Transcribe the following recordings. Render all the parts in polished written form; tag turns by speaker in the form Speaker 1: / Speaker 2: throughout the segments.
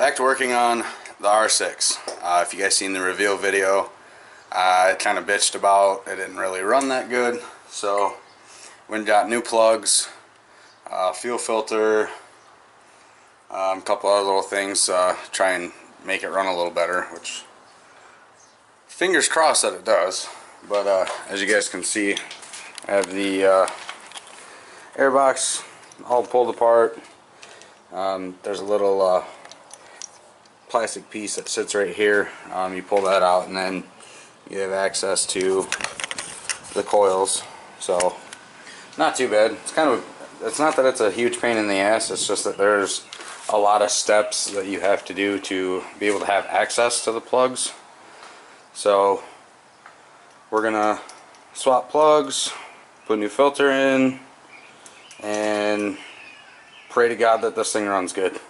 Speaker 1: Back to working on the R6. If you guys seen the reveal video, I kind of bitched about it didn't really run that good, so went and got new plugs, fuel filter, a couple other little things, try and make it run a little better, which fingers crossed that it does. But as you guys can see, I have the airbox all pulled apart. There's a little plastic piece that sits right here. You pull that out and then you have access to the coils, so not too bad. It's not that it's a huge pain in the ass, it's just that there's a lot of steps that you have to do to be able to have access to the plugs. So we're gonna swap plugs, put a new filter in, and pray to God that this thing runs good.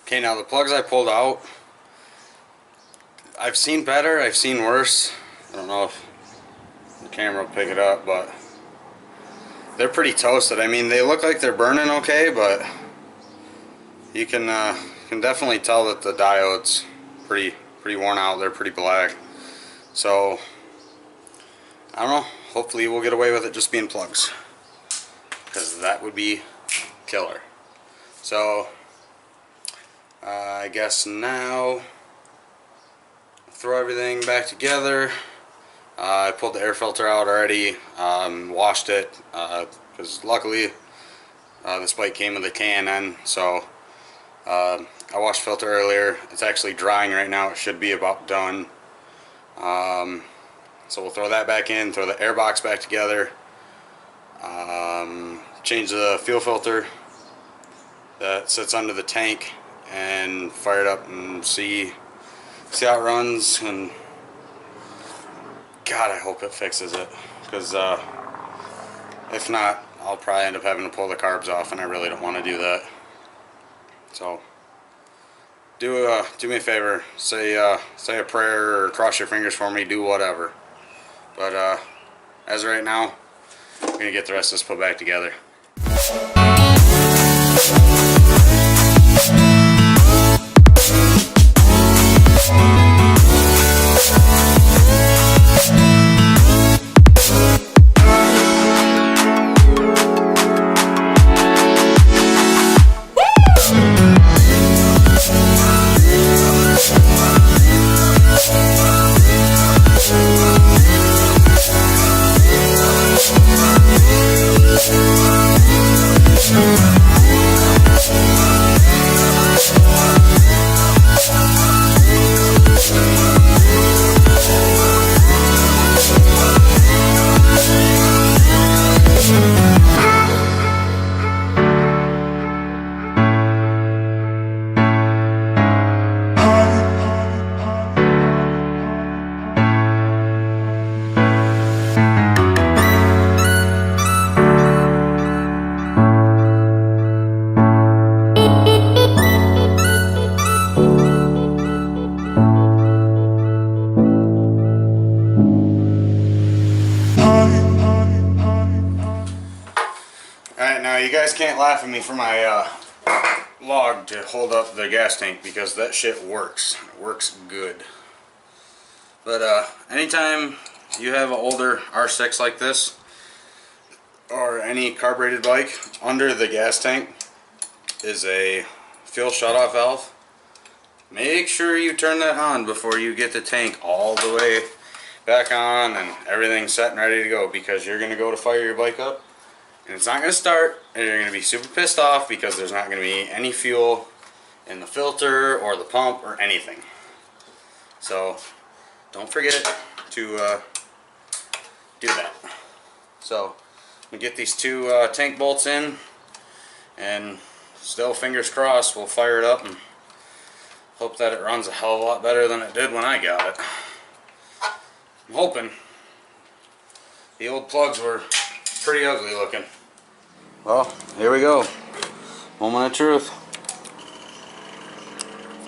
Speaker 1: Okay, now the plugs I pulled out, I've seen better, I've seen worse. I don't know if the camera will pick it up, but they're pretty toasted. I mean, they look like they're burning okay, but you can definitely tell that the diode's pretty worn out. They're pretty black. So I don't know, hopefully we'll get away with it just being plugs, because that would be killer. So I guess now throw everything back together. I pulled the air filter out already, washed it, because luckily this bike came with a K&N, so I washed the filter earlier. It's actually drying right now. It should be about done. So we'll throw that back in, throw the air box back together, change the fuel filter that sits under the tank, and fire it up and see how it runs. And God, I hope it fixes it, because if not, I'll probably end up having to pull the carbs off, and I really don't want to do that. So do me a favor, say a prayer or cross your fingers for me, do whatever. But as of right now, I'm gonna get the rest of this put back together. laugh at me for my log to hold up the gas tank, because that shit works. It works good. But anytime you have an older R6 like this, or any carbureted bike, under the gas tank is a fuel shutoff valve. Make sure you turn that on before you get the tank all the way back on and everything's set and ready to go, because you're going to go to fire your bike up and it's not going to start, and you're going to be super pissed off because there's not going to be any fuel in the filter or the pump or anything. So don't forget to do that. So we get these two tank bolts in, and still fingers crossed we'll fire it up and hope that it runs a hell of a lot better than it did when I got it. I'm hoping. The old plugs were pretty ugly looking. Well, here we go. Moment of truth.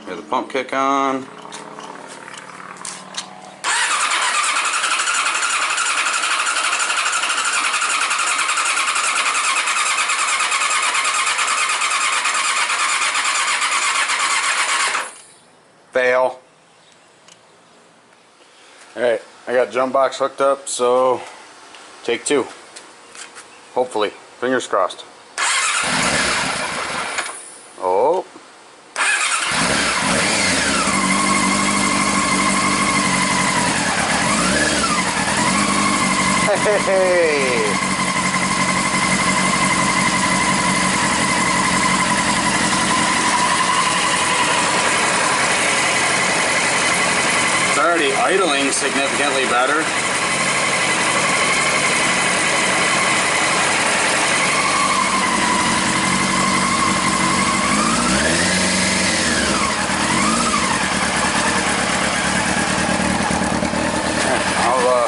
Speaker 1: Get the pump kick on. Fail. Alright, I got jump box hooked up, so take two. Hopefully. Fingers crossed. Oh. Hey. It's already idling significantly better. I'll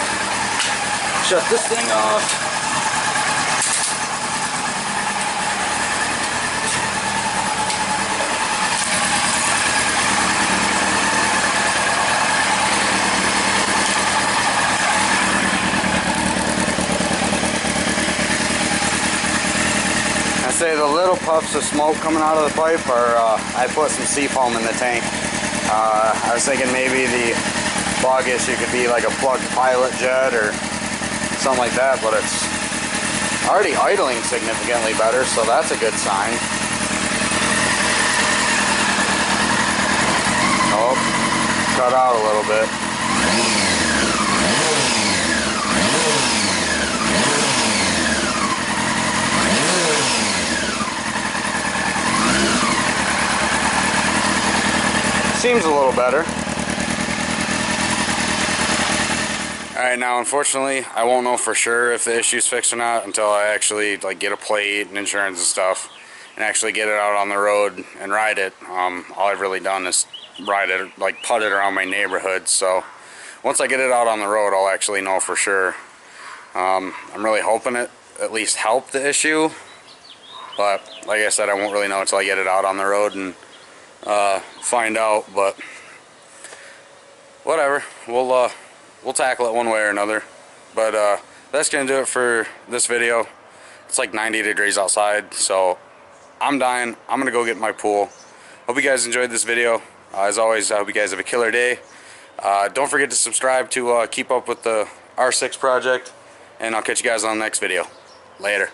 Speaker 1: shut this thing off. I say the little puffs of smoke coming out of the pipe are, I put some seafoam in the tank. I was thinking maybe the bug issue could be like a plugged pilot jet or something like that, but it's already idling significantly better, so that's a good sign. Oh, cut out a little bit. Seems a little better. Alright, now unfortunately I won't know for sure if the issue's fixed or not until I actually get a plate and insurance and stuff and actually get it out on the road and ride it. All I've really done is ride it, putt it around my neighborhood, so once I get it out on the road I'll actually know for sure. I'm really hoping it at least helped the issue, but like I said, I won't really know until I get it out on the road and find out, but whatever, we'll tackle it one way or another. But that's gonna do it for this video. It's like 90 degrees outside, so I'm dying. I'm gonna go get my pool. Hope you guys enjoyed this video. As always, I hope you guys have a killer day. Don't forget to subscribe to keep up with the R6 project, and I'll catch you guys on the next video. Later.